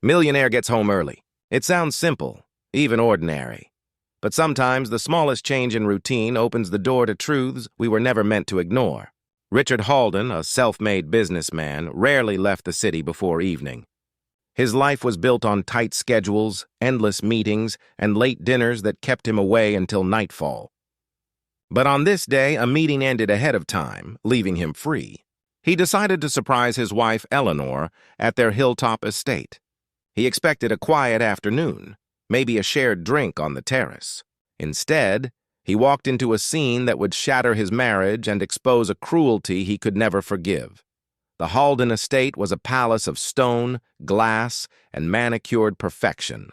Millionaire gets home early. It sounds simple, even ordinary. But sometimes the smallest change in routine opens the door to truths we were never meant to ignore. Richard Halden, a self-made businessman, rarely left the city before evening. His life was built on tight schedules, endless meetings, and late dinners that kept him away until nightfall. But on this day, a meeting ended ahead of time, leaving him free. He decided to surprise his wife, Eleanor, at their hilltop estate. He expected a quiet afternoon, maybe a shared drink on the terrace. Instead, he walked into a scene that would shatter his marriage and expose a cruelty he could never forgive. The Halden estate was a palace of stone, glass, and manicured perfection.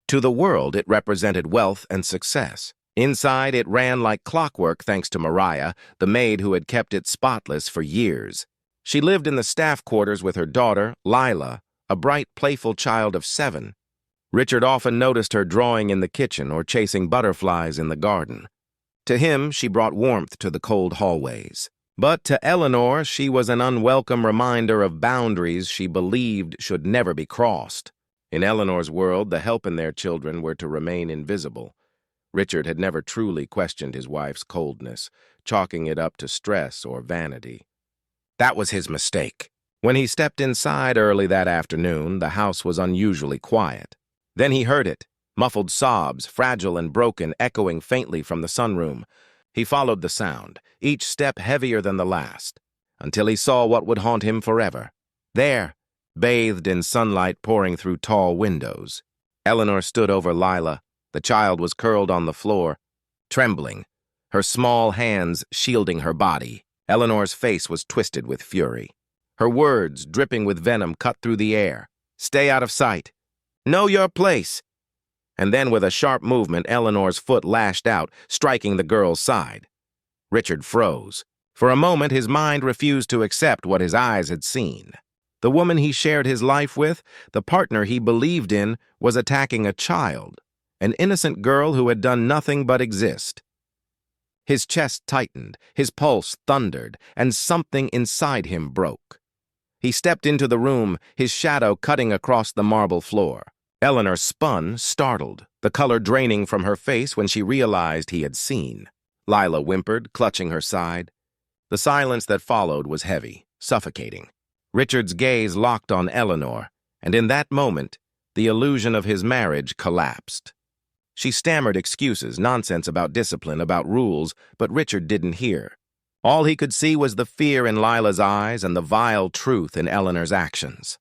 To the world, it represented wealth and success. Inside, it ran like clockwork thanks to Mariah, the maid who had kept it spotless for years. She lived in the staff quarters with her daughter, Lila, a bright, playful child of 7. Richard often noticed her drawing in the kitchen or chasing butterflies in the garden. To him, she brought warmth to the cold hallways. But to Eleanor, she was an unwelcome reminder of boundaries she believed should never be crossed. In Eleanor's world, the help in their children were to remain invisible. Richard had never truly questioned his wife's coldness, chalking it up to stress or vanity. That was his mistake. When he stepped inside early that afternoon, the house was unusually quiet. Then he heard it, muffled sobs, fragile and broken, echoing faintly from the sunroom. He followed the sound, each step heavier than the last, until he saw what would haunt him forever. There, bathed in sunlight pouring through tall windows, Eleanor stood over Lila. The child was curled on the floor, trembling, her small hands shielding her body. Eleanor's face was twisted with fury. Her words, dripping with venom, cut through the air. "Stay out of sight. Know your place." And then with a sharp movement, Eleanor's foot lashed out, striking the girl's side. Richard froze. For a moment, his mind refused to accept what his eyes had seen. The woman he shared his life with, the partner he believed in, was attacking a child, an innocent girl who had done nothing but exist. His chest tightened, his pulse thundered, and something inside him broke. He stepped into the room, his shadow cutting across the marble floor. Eleanor spun, startled, the color draining from her face when she realized he had seen. Lila whimpered, clutching her side. The silence that followed was heavy, suffocating. Richard's gaze locked on Eleanor, and in that moment, the illusion of his marriage collapsed. She stammered excuses, nonsense about discipline, about rules, but Richard didn't hear. All he could see was the fear in Lila's eyes and the vile truth in Eleanor's actions.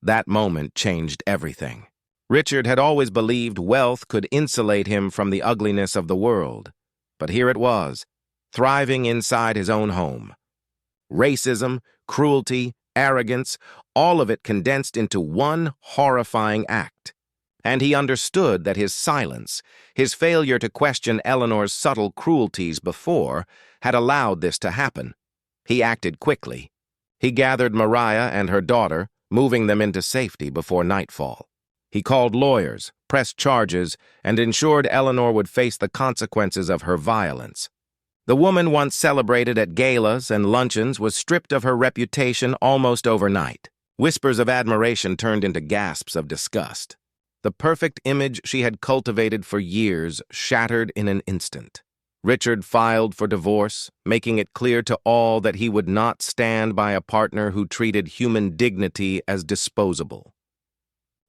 That moment changed everything. Richard had always believed wealth could insulate him from the ugliness of the world. But here it was, thriving inside his own home. Racism, cruelty, arrogance, all of it condensed into one horrifying act. And he understood that his silence, his failure to question Eleanor's subtle cruelties before, had allowed this to happen. He acted quickly. He gathered Mariah and her daughter, moving them into safety before nightfall. He called lawyers, pressed charges, and ensured Eleanor would face the consequences of her violence. The woman once celebrated at galas and luncheons was stripped of her reputation almost overnight. Whispers of admiration turned into gasps of disgust. The perfect image she had cultivated for years shattered in an instant. Richard filed for divorce, making it clear to all that he would not stand by a partner who treated human dignity as disposable.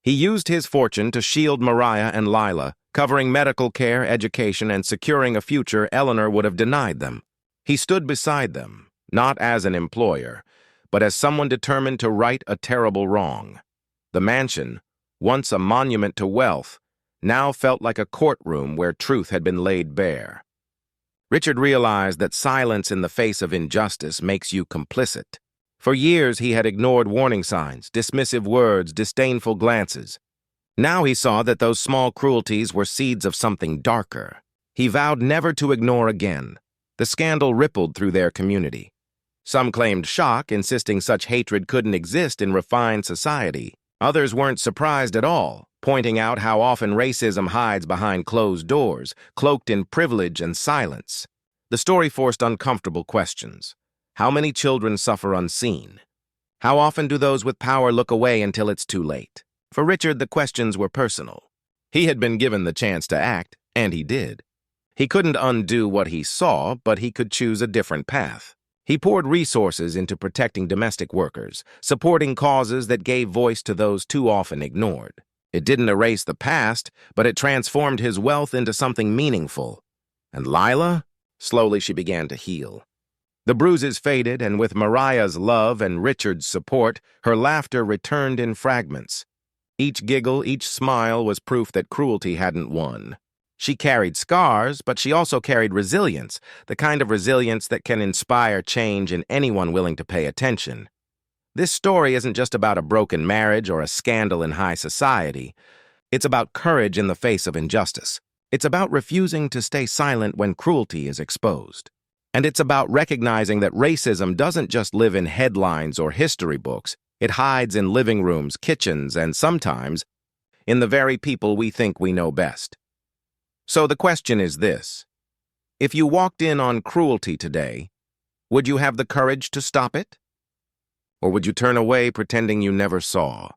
He used his fortune to shield Mariah and Lila, covering medical care, education, and securing a future Eleanor would have denied them. He stood beside them, not as an employer, but as someone determined to right a terrible wrong. The mansion, once a monument to wealth, now felt like a courtroom where truth had been laid bare. Richard realized that silence in the face of injustice makes you complicit. For years he had ignored warning signs, dismissive words, disdainful glances. Now he saw that those small cruelties were seeds of something darker. He vowed never to ignore again. The scandal rippled through their community. Some claimed shock, insisting such hatred couldn't exist in refined society. Others weren't surprised at all, pointing out how often racism hides behind closed doors, cloaked in privilege and silence. The story forced uncomfortable questions. How many children suffer unseen? How often do those with power look away until it's too late? For Richard, the questions were personal. He had been given the chance to act, and he did. He couldn't undo what he saw, but he could choose a different path. He poured resources into protecting domestic workers, supporting causes that gave voice to those too often ignored. It didn't erase the past, but it transformed his wealth into something meaningful. And Lila? Slowly she began to heal. The bruises faded, and with Mariah's love and Richard's support, her laughter returned in fragments. Each giggle, each smile was proof that cruelty hadn't won. She carried scars, but she also carried resilience, the kind of resilience that can inspire change in anyone willing to pay attention. This story isn't just about a broken marriage or a scandal in high society. It's about courage in the face of injustice. It's about refusing to stay silent when cruelty is exposed. And it's about recognizing that racism doesn't just live in headlines or history books. It hides in living rooms, kitchens, and sometimes in the very people we think we know best. So the question is this: if you walked in on cruelty today, would you have the courage to stop it? Or would you turn away pretending you never saw?